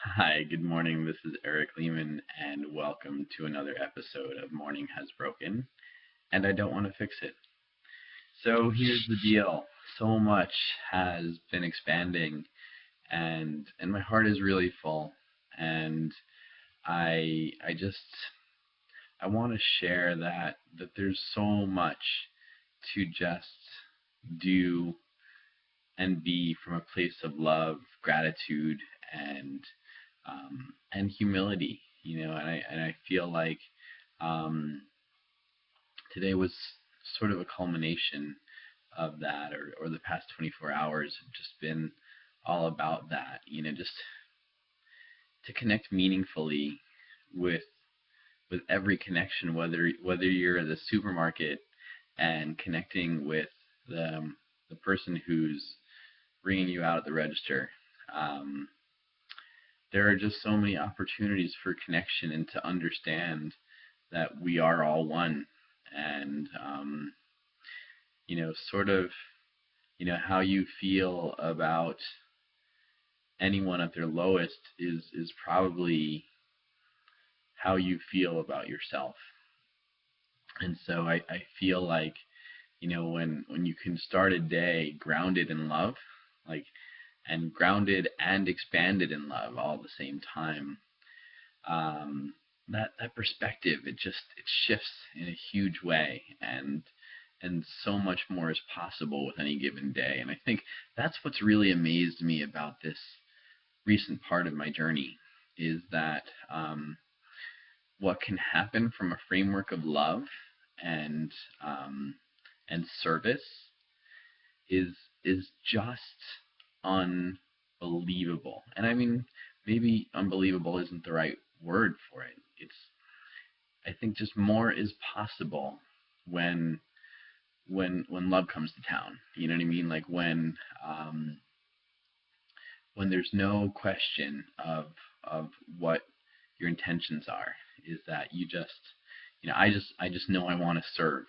Hi, good morning. This is Eric Lehman, and welcome to another episode of Morning Has Broken, and I don't want to fix it. So here's the deal. So much has been expanding, and my heart is really full, and I just I want to share that there's so much to just do and be from a place of love, gratitude, and humility. And I feel like um, today was sort of a culmination of that, or the past 24 hours have just been all about that. Just to connect meaningfully with with every connection, whether you're at the supermarket and connecting with the person who's ringing you out at the register. Um, there are just so many opportunities for connection and to understand that we are all one. And sort of, how you feel about anyone at their lowest is probably how you feel about yourself. And so I feel like, when you can start a day grounded in love, like, and grounded and expanded in love all at the same time, um, that perspective, it shifts in a huge way, and so much more is possible with any given day. And I think that's what's really amazed me about this recent part of my journey is that what can happen from a framework of love and um, and service is is just unbelievable. And I mean, maybe unbelievable isn't the right word for it. I think just more is possible when when love comes to town. You know what I mean? Like when there's no question of what your intentions are, is that you just I just know I want to serve.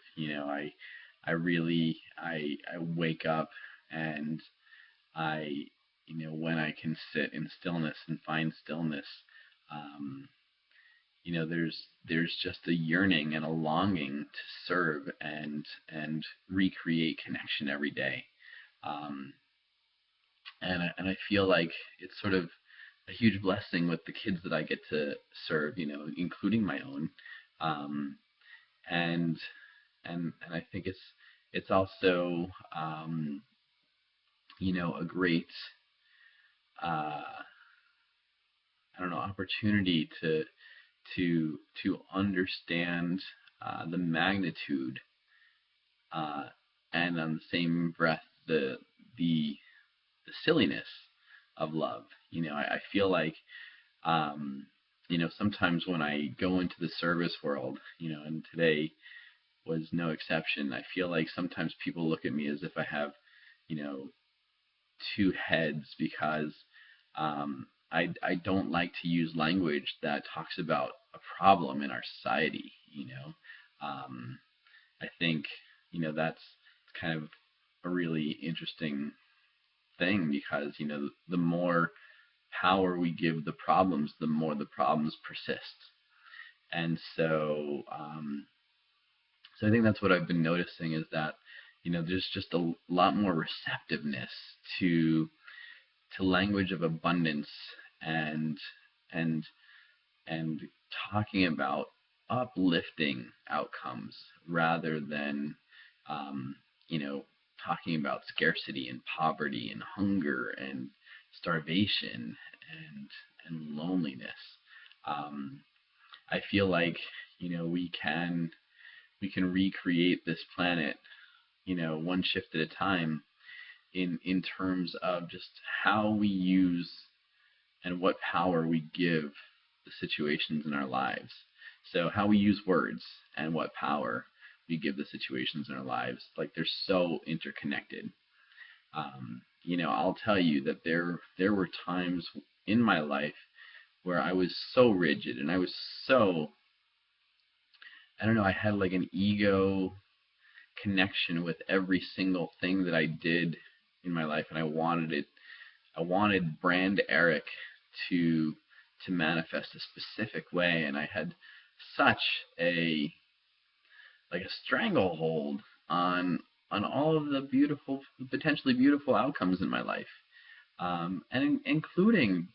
I really I wake up and I when I can sit in stillness and find stillness, um, there's just a yearning and a longing to serve and recreate connection every day. Um, and I feel like it's sort of a huge blessing with the kids that I get to serve, including my own. Um, and and I think it's also a great uh, I don't know, opportunity to understand the magnitude, uh, and on the same breath the the silliness of love. I feel like um, sometimes when I go into the service world, and today was no exception. I feel like sometimes people look at me as if I have, you know, two heads because I don't like to use language that talks about a problem in our society. Um, I think that's kind of a really interesting thing because the more power we give the problems, the more the problems persist. And so I think that's what I've been noticing is that there's just a lot more receptiveness to language of abundance and and and talking about uplifting outcomes rather than um, you know talking about scarcity and poverty and hunger and starvation and loneliness. Um, I feel like we can recreate this planet one shift at a time in terms of just how we use and what power we give the situations in our lives. So how we use words and what power we give the situations in our lives, like they're so interconnected. I'll tell you that there were times in my life where I was so rigid and I was so, I don't know, I had like an ego connection with every single thing that I did in my life, and I wanted it. I wanted brand Eric to manifest a specific way, and I had such a like a stranglehold on all of the beautiful, potentially beautiful outcomes in my life, including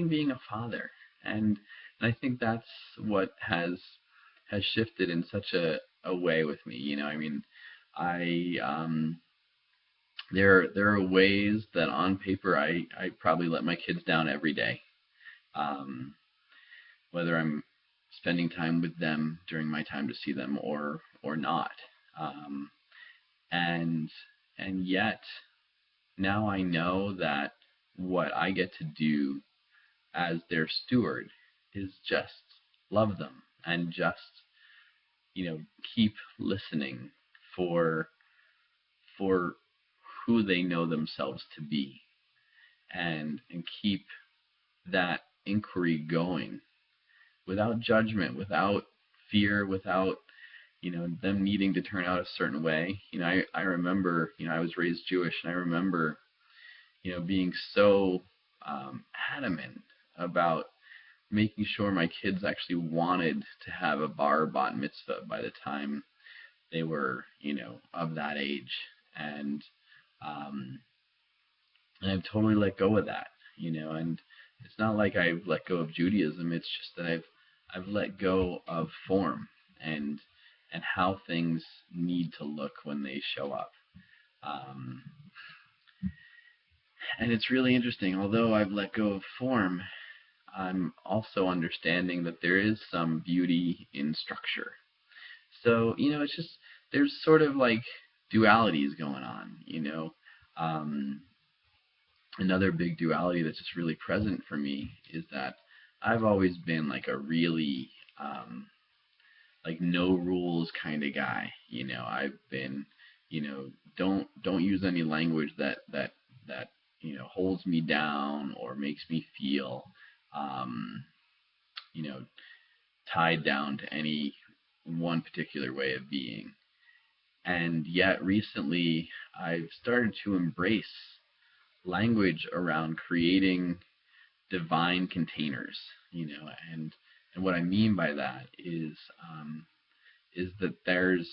being a father, and I think that's what has shifted in such a way with me. I mean, I there are ways that on paper I probably let my kids down every day, um, whether I'm spending time with them during my time to see them or not, um, and yet now I know that what I get to do as their steward is just love them and just keep listening for for who they know themselves to be, and keep that inquiry going without judgment, without fear, without them needing to turn out a certain way. I remember, I was raised Jewish, and I remember being so adamant about making sure my kids actually wanted to have a bar bat mitzvah by the time they were of that age, and um, I've totally let go of that, and it's not like I've let go of Judaism. It's just that I've let go of form and how things need to look when they show up. Um, and it's really interesting. Although I've let go of form, I'm also understanding that there is some beauty in structure. So, it's just, there's sort of like dualities going on. Um, Another big duality that's just really present for me is that I've always been like a really like no rules kind of guy. I've been, don't use any language that holds me down or makes me feel um, you know tied down to any one particular way of being. And yet recently I've started to embrace language around creating divine containers, and what I mean by that is that there's